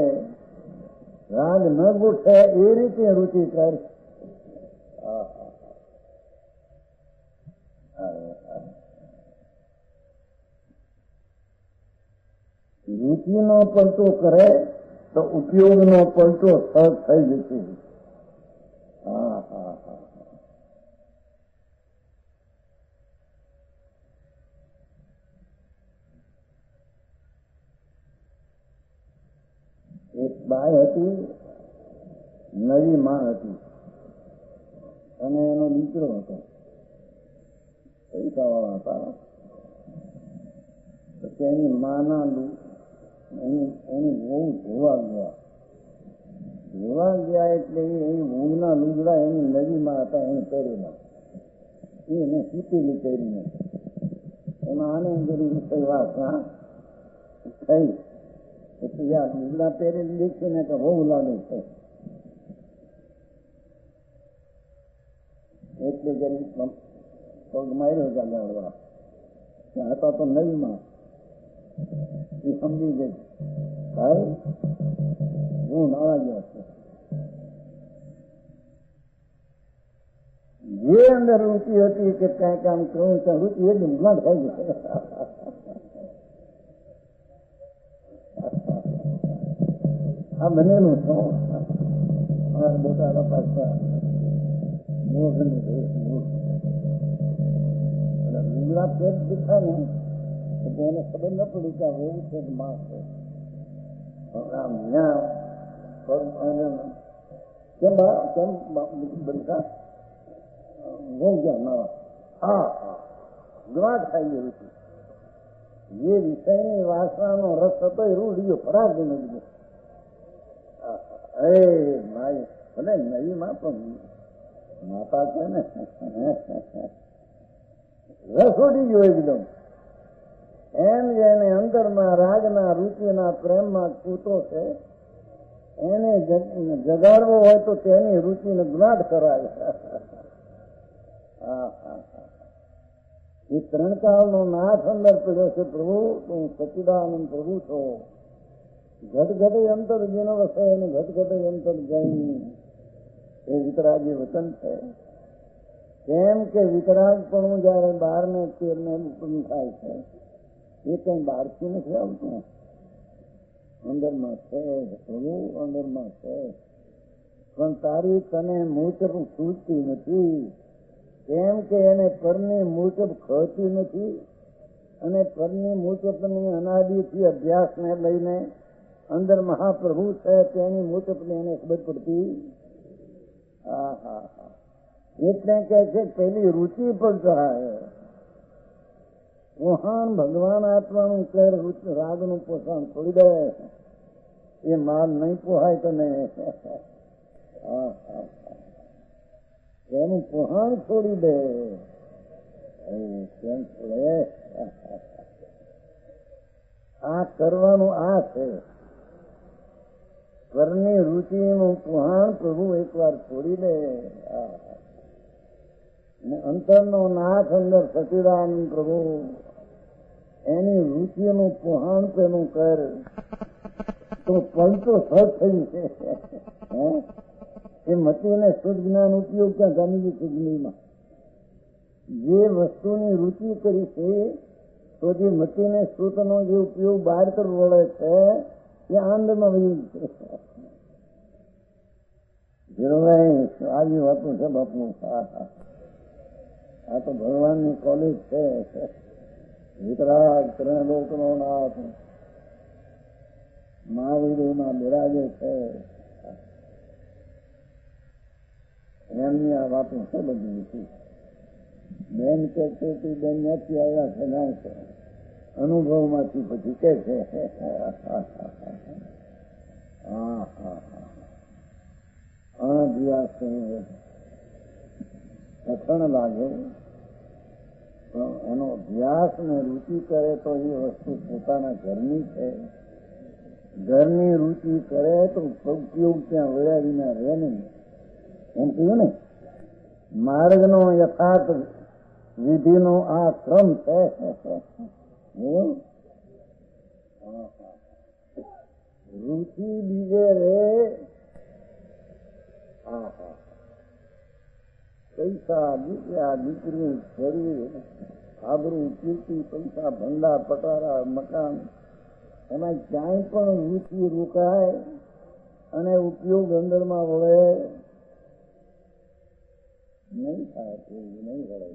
રાગ ન ગોઠે એ રીતે રુચિ કર. રુચિનો પલટો કરે તો ઉપયોગનો પલટો સહજ થઈ જશે. એક બાઈ હતી, નવી માં હતી અને એનો દીકરો હતો. પૈસાવાળા હતા. પછી એની માના એની બહુ ધોવા ગયા એટલે એ ઊંઘના લુગડા એની નદીમાં હતા, એની પહેરેલા. એને શીતેલી કરીને એમાં આનંદ વિષય વાસના થઈ એટલે યાર લુગડા પહેરેલી દેખીને તો બહુ લાગે છે. એટલે જરી પગ માર્યો ચાલવા ત્યાં હતા તો નવીમાં એ સમજી ગઈ ભાઈ હું નાવા ગયો છું. જે અંદર રુચિ હતી કે કઈ કામ કરું ત્યાં રુચિ એકદમ ગ્લાસ થઈ ગઈ. આ બનેલું છું અમારા મોટા પાછા ગુજરાત પેટ દીખા ને એટલે એને ખબર ન પડી કે એવું છે કે માં છે. કેમ બનતા બહુ ગયા નવા હા હા ગ્રાટ ખાઈ ગયું હતું. જે વિષયની વાસનાનો રસ હતો એ રૂઢિયો ફરાર જ નથી. એ ભાઈ ભલે નવીમાં પણ માતા છે ને રસ ઉડી ગયો એકદમ. એમ જેને અંતરમાં રાગના રુચિના પ્રેમમાં કૂતો છે એને જગાડવો હોય તો તેની રુચિને જ્ઞાત કરાય. એ ત્રણ કાળનો નાથ અંદર પડ્યો છે. પ્રભુ તું સચિદાનંદ પ્રભુ છો. ઘટઘટે અંતર જેનો વસે એને ઘટઘટે અંતર જઈ એ વિતરાગી વચન છે. કેમ કે વિતરાગપણું જયારે 12 ને 13 ને ઉત્પન્ન થાય છે એ કઈ બહારથી નથી આવતું, અંદરમાં છે. પ્રભુ અંદરમાં છે પણ તારી તને મૂચબ સૂચતી નથી. કેમ કે એને પરની મૂચબ ખળતી નથી અને પરની મૂચબની અનાદિથી અભ્યાસને લઈને અંદર મહાપ્રભુ છે તેની મૂચબને એને ખબર પડતી. હા હા હા એટલે કે છે પેલી રુચિ પર જાય. પોહાણ ભગવાન આત્માનું કર રાગનું પોષણ છોડી દે એ માલ નહીં પોહાય તને. એનું પોહાણ છોડી દે કેમ છોડે? આ કરવાનું આ છે. ઘરની રુચિનું પુહાણ પ્રભુ એકવાર છોડી દે. અંતરનો નાથ અંદર સચિદાનંદ પ્રભુ એની રુચિનું પુહાણ તેનું કર તો પંચો સત થયું છે. એ મતીને શુદ્ધ જ્ઞાન ઉપયોગ ક્યાં જામી શુદ્ધમાં જે વસ્તુની રુચિ કરી છે તો જે મતીને શ્રુતનો જે ઉપયોગ બહાર કરવો વળે છે એ આનંદમાં વહી છે. ધીરુભાઈ આવી વાતું છે બાપુ. આ તો ભગવાનની કોલેજ છે. વિતરાગ ત્રણલોકનો નાથ મહાવીરમાં બિરાજે છે. એમની આ વાતો છે બધી. બેન કે બેન નથી આવ્યા છે ના છે અનુભવમાંથી પછી કે છે. અણભ્યાસ કઠણ લાગે પણ એનો અભ્યાસ ને રુચિ કરે તો એ વસ્તુ પોતાના ઘરની છે. ઘરની રુચિ કરે તો ઉપયોગ ત્યાં વળ્યા વિના રહે નહીં. એમ કહ્યું ને માર્ગનો યથાર્થ વિધિનો આ ક્રમ છે. રુચિ બીજે રે. પૈસા દીકરા દીકરી શરીર આબરૂ કીર્તિ પૈસા ભંડા પટારા મકાન એમાં ક્યાંય પણ રુચિ રોકાય અને ઉપયોગ અંદરમાં વળે નહીં થાય. નહીં વળે.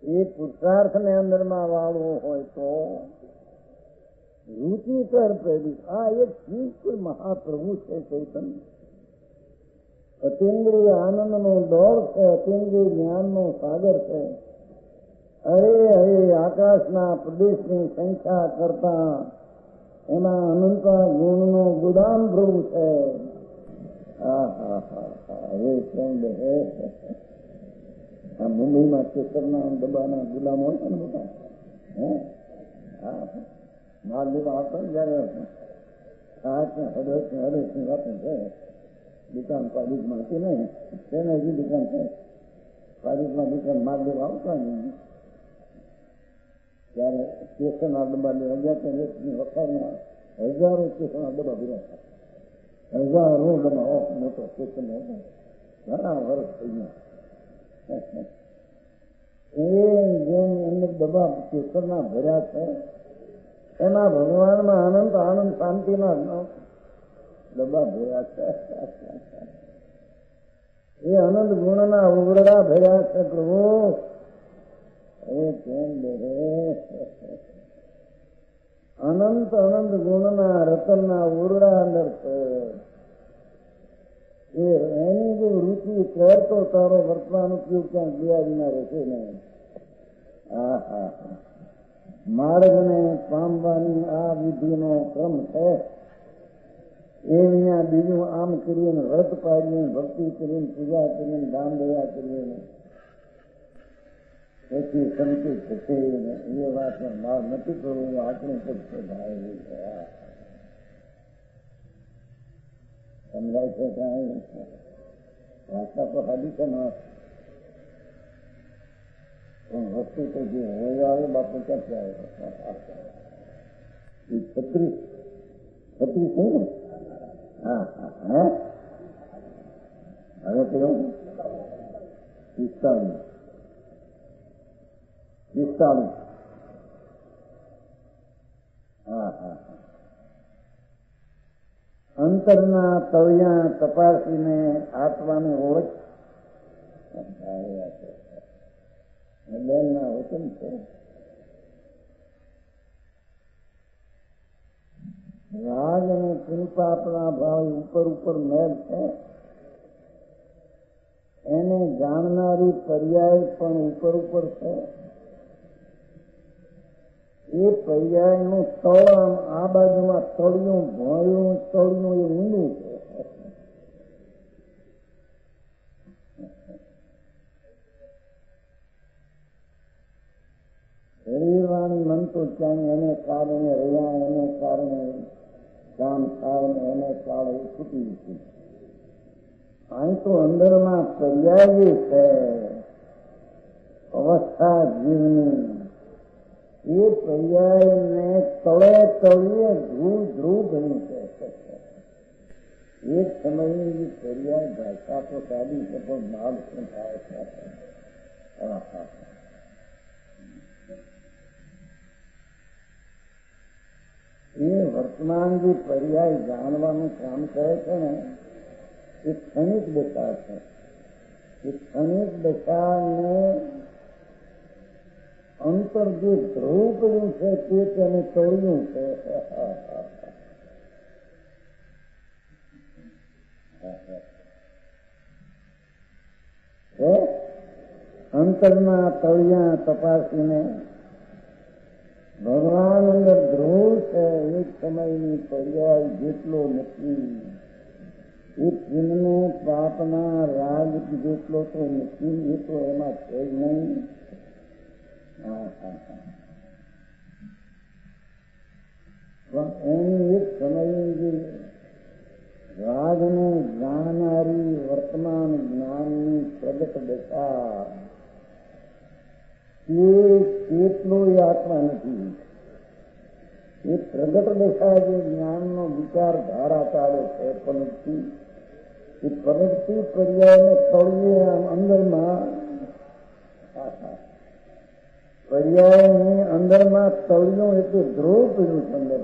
એ પુરુષાર્થ ને અંદરમાં વાળવો હોય તો રુચિ કર પેલી. આ એક ચીજ કોઈ મહાપ્રભુ છે ચૈતન્ય. અતિન્દ્રિય આનંદનો દોર છે. અતિન્દ્રિય જ્ઞાનનો સાગર છે. અરે હરે આકાશના પ્રદેશની સંખ્યા કરતા એમાં અનંત ગુણનો ગુદામ પ્રભુ છે. આ મુંબઈમાં કેસરના ડબ્બાના ગુલામ હોય છે ને બધા, માલદીમાં આવતા ને જયારે હરેશની વાતું છે. દુકાન પાલિકમાં હતી ને તેને હજી દુકાન છે. પાલિકમાં દુકાન માલદીવ આવતા ને ત્યારે કેસરના ડબ્બા લેવા ગયા ત્યાં એકની વખાણમાં હજારો કેસરના ડબ્બા ભર્યા હતા. હજારો ડબ્બા મોટો કેસરનો હતો. ઘણા વર્ષ થઈ ગયા. જેમ અંદર ડબ્બા કેસરના ભર્યા છે એમાં ભગવાનમાં આનંદ આનંદ શાંતિના ડબ્બા ભર્યા છે. એ આનંદ ગુણના ઉગરડા ભર્યા છે પ્રભુ. એ કેમ બોલે અનંત અનંત ગુણના રતનના ઉરડા અંદર છે. એની જો રુચિ કરતો તારો વર્તમાન ઉપયોગ ક્યાંક બિયારીના રહેશે ને. માર્ગને પામવાની આ વિધિનો ક્રમ છે. એ વિના બીજું આમ કરીને વ્રત પાડીને ભક્તિ કરીને પૂજા કરીને દાન દયા કરીને પછી સંતોષ થશે એ વાતનો ભાવ નથી કરવો. આપણે પછી ભાવ સમજાય છે. કાંઈ વાર્તા તો હાલી છે ને પણ વસ્તુ તો જે હોય આવે બાપુ ક્યાંથી આવે. 36 છે ને. હવે કેવું 45. અંતરના તળિયા તપાસીને આત્માને ઓળખ. બેનના વચન છે. રાગ અને પુણ્યપાપના ભાવ ઉપર ઉપર મેળ છે. એને જાણનારી પર્યાય પણ ઉપર ઉપર છે. એ પર્યાયનું તળ આ બાજુમાં તળિયું ભોળ્યું તળિયું એ ઊંડું છે. શરીરવાણી મન તો ક્યાંય એને કારણે રહ્યા, એને કારણે કામ થાય ને એને કાળે છૂટી હતી. અહીં તો અંદરમાં પર્યાય છે અવસ્થા જીવની. એ પર્યાયને તળે તળીએ ધ્રુવ ધ્રુવ બની છે. એક સમયની જે પર્યાય ભાષા તો સાદી છે પણ માલ શું થાય છે. એ વર્તમાન જે પર્યાય જાણવાનું કામ કરે છે ને એ ક્ષણિક દશા છે. એ ક્ષણિક દશાને અંતર જે ધ્રુવ પડ્યું છે તે તેને તોડ્યું છે. અંતરના તળિયા તપાસીને ભગવાન અંદર ધ્રુવ છે. એક સમયની પર્યાય જેટલો નથી. એ ચિહ્નને પાપના રાગ જેટલો તો નથી. એ તો એમાં છે જ નહીં. પણ એની એક સમયની જે રાગને જાણનારી વર્તમાન જ્ઞાનની પ્રગટ દશા એ કેટલો એ આત્મા નથી. એ પ્રગટ દશા જે જ્ઞાનનો વિચાર ધારા ચાલે છે પલટતી એ પલટતી પર્યાયને તળીએ આમ અંદરમાં પર્યાયની અંદરમાં તળિયું એટલે ધ્રુવ પીડું અંદર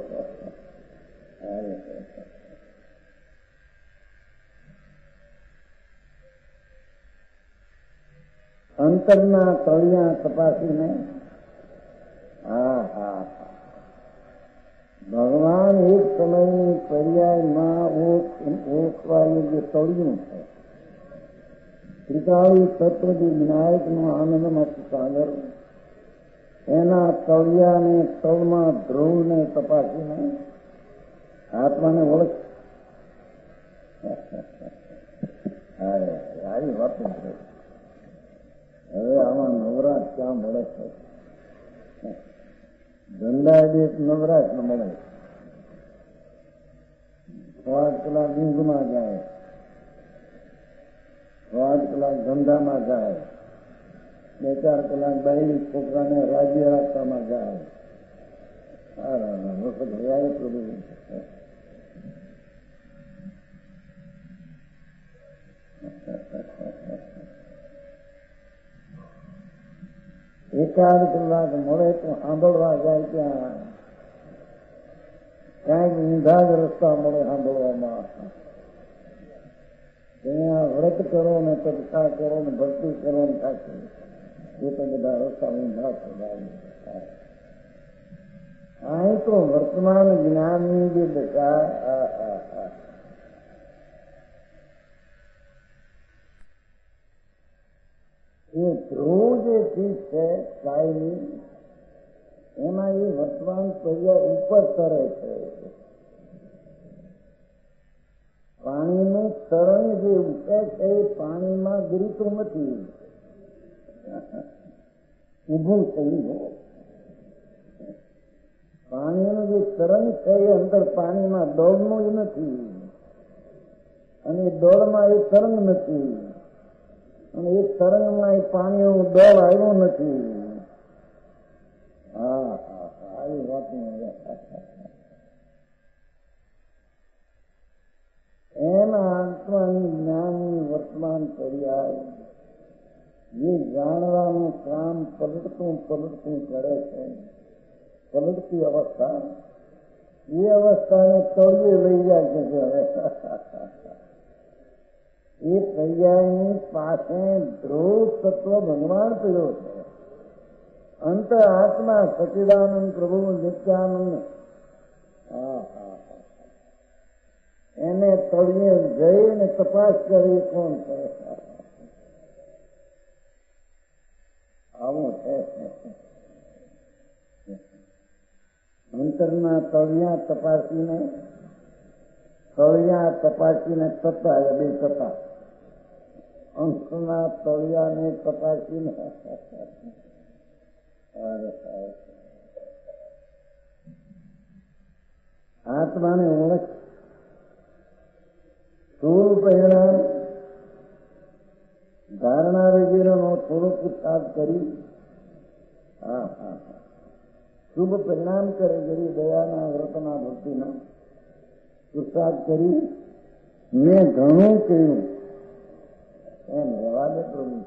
અંતરના તળિયા તપાસીને ભગવાન એક સમયની પર્યાયમાં ઓળખવાનું જે તળિયું છે ત્રિકાળી તત્વ જે વિનાયકનું આનંદમાં સાગર એના તળિયાને તળમાં ધ્રુવને તપાસીને આત્માને ઓળખ. આવી વાતો કરે. હવે આમાં નવરાશ ક્યાં મળે છે? ધંધા નવરાશ ન મળે. 8 કલાક ઊંઘમાં જાય, 8 કલાક ધંધામાં જાય, 2-4 કલાક બાયલી છોકરાને રાજ્ય રાખવામાં જાય. વખત રહ્યા એટલું બધું. એકાદ કલાક મળે તો સાંભળવા જાય ત્યાં ક્યાંક ઊંધા જ રસ્તા મળે સાંભળવામાં. ત્યાં વ્રત કરો ને તપસ્યા કરો ને ભક્તિ કરો ને થશે એ તો બધા રસ્તા ઊંધા થયા. અહીં તો વર્તમાન જ્ઞાનની જે દશા એ ધ્રુવ જે ચીજ છે કાયમી એમાં એ વર્તમાન પર્યાય ઉપર તરે છે. પાણીનું તરંગ જે ઉઠે છે એ પાણીમાં ગીરતું નથી, ઊભું થયું. પાણીનું જે તરંગ છે એ અંદર પાણીમાં દોડનું નથી, અને દોડમાં એ તરંગ નથી, અને એ તરંગમાં એ પાણીનું દોડ આવ્યું નથી. આવી વાત એના આત્માની જ્ઞાનની વર્તમાન પર્યાય જે જાણવાનું કામ પલટતું કરે છે, પલટતી અવસ્થા, એ અવસ્થાને તળિયે લઈ જાય છે. એ પર્યાયની પાસે ધ્રુવ તત્વ ભગવાન પીડ્યો છે. અંત આત્મા સચિદાનંદ પ્રભુ નિત્યાનંદ એને તળિયે જઈને તપાસ કરી કોણ છે? આવું છે. અંતરના તળિયા તપાસીને તપાય બે તપા. અંતરના તળિયાને તપાસીને આત્માને ઓળખ. સ્થૂળ પરિણામ ધારણા વગેરેનો થોડો પુરસાદ કરી શુભ પરિણામ કરે. ગરી દયાના વ્રતના ભક્તિના પુરસાદ કરી મેં ઘણું કહ્યું એમ રહેવા દે પ્રભુ.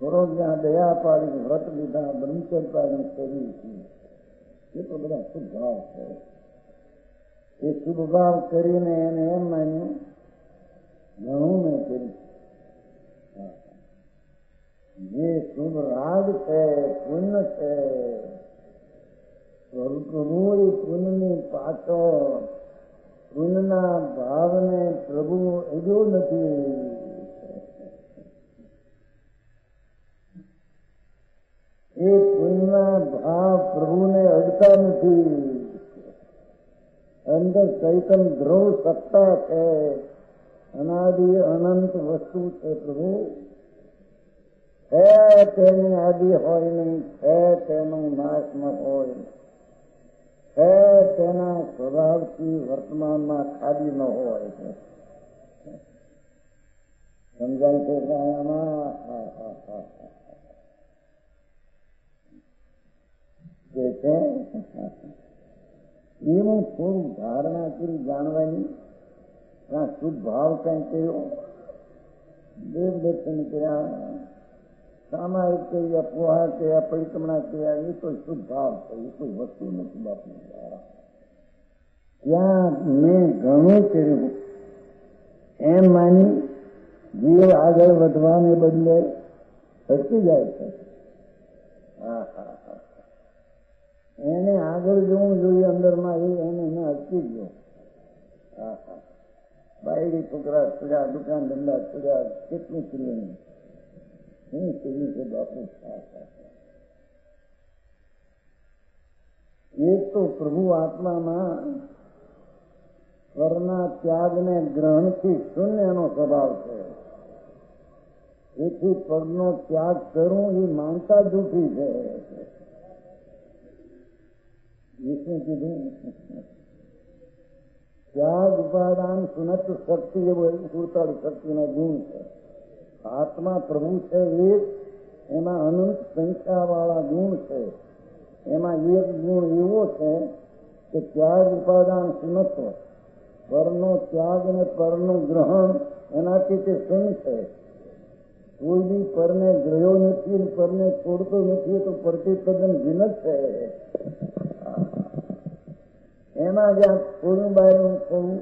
થોડો જ્યાં દયા પાડી વ્રત લીધા, બ્રહ્મચર્ય કરી, એ તો બધા શુભ ભાવ છે. એ શુભ ભાવ કરીને એને એમ માન્યું ઘણું મેં કર્યું. જે શુભ રાગ છે, પુણ્ય છે, પ્રભુ એ પુણ્યની પાછળ પુણ્યના ભાવને પ્રભુ અડ્યો નથી. એ પુણ્યના ભાવ પ્રભુને અડતા નથી. અંદર ચૈતન ધ્રુવ સત્તા છે, અનાદિ અનંત વસ્તુ છે. પ્રભુ છે તેની આદિ હોય નહીં, છે તેનો નાશ ન હોય, છે તેના સ્વભાવથી વર્તમાનમાં ખાલી ન હોય. સમજાય છે આમાં? જે છે એનું થોડું ધારણા કરી જાણવાની. ત્યાં શુભ ભાવ કઈ કર્યો, દેવ દર્શન કર્યા, સામાયિક કર્યા, પોહા કર્યા, પરિક્રમણા કર્યા, એ તો શુભ ભાવ છે. એ કોઈ વસ્તુ નથી બાપુ. ત્યાં મેં ઘણું કર્યું એમ માની જીવ આગળ વધવાને બદલે અટકી જાય છે. એને આગળ જવું જોઈએ અંદરમાં, એને અટકી ગયો. બાયડી છોકરા છોડ્યા, દુકાન ધંધા છોડ્યા, કેટલું કર્યું શું કર્યું છે બાપુ? તો પ્રભુ આત્મામાં સ્વરના ત્યાગને ગ્રહણથી શૂન્યનો સ્વભાવ છે. એથી પગનો ત્યાગ કરવું એ માનતા જૂઠી છે. વિષ્ણુ કીધું ત્યાગ ઉપાદાન સુનત શક્તિ એવો સુરતાળ શક્તિના ગુણ છે. આત્મા પ્રભુ છે એક, એમાં અનંત સંખ્યાવાળા ગુણ છે. એમાં એક ગુણ એવો છે કે ત્યાગ ઉપાદાન સુનત્વ, પરનો ત્યાગ અને પરનું ગ્રહણ, એનાથી તે શૂન્ય છે. કોઈ બી પરને ગ્રહ્યો નથી, પરને છોડતો નથી, તો પરથી તદ્દન ભિન્ન છે. એમાં જ્યાં થોડું બહારનું થોડું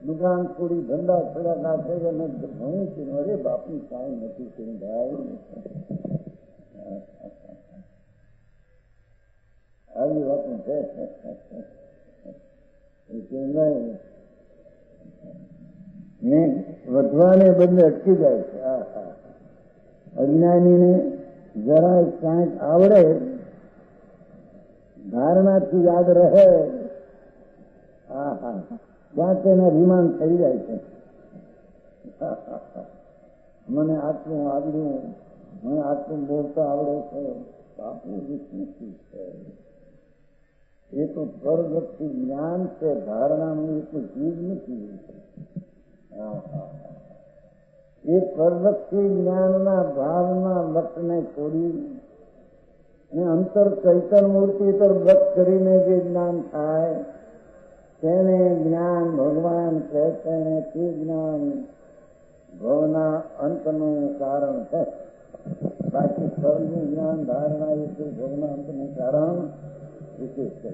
દુકાન થોડી ધંધા થોડા નાખે અને ઘણું છે. અરે બાપની કાંઈ નથી કહ્યું ભાઈ. આવી વાતું છે. વધવાને બદલે અટકી જાય છે. અજ્ઞાનીને જરાય કાંઈક આવડે, ધારણાથી યાદ રહે, ત્યાં તેના વિમાન થઈ જાય છે. મને આટલું આવડ્યું, મને આટલું બોલતા આવડે છે. બાપુ વિષ્ણુ છે એ તો સ્વર્ગથી જ્ઞાન છે, ધારણાનું એ કોઈ ચીજ નથી. એ પરવક્ષી જ્ઞાનના ભાવના લક્ષને છોડી અંતર ચૈતન મૂર્તિ પર વ્રત કરીને જે જ્ઞાન થાય તેને જ્ઞાન ભગવાન કહે છે. તે જ્ઞાન ભવના અંતનું કારણ છે. બાકી ફળનું જ્ઞાન ધારણા એ ભવના અંતનું કારણ વિશેષ છે.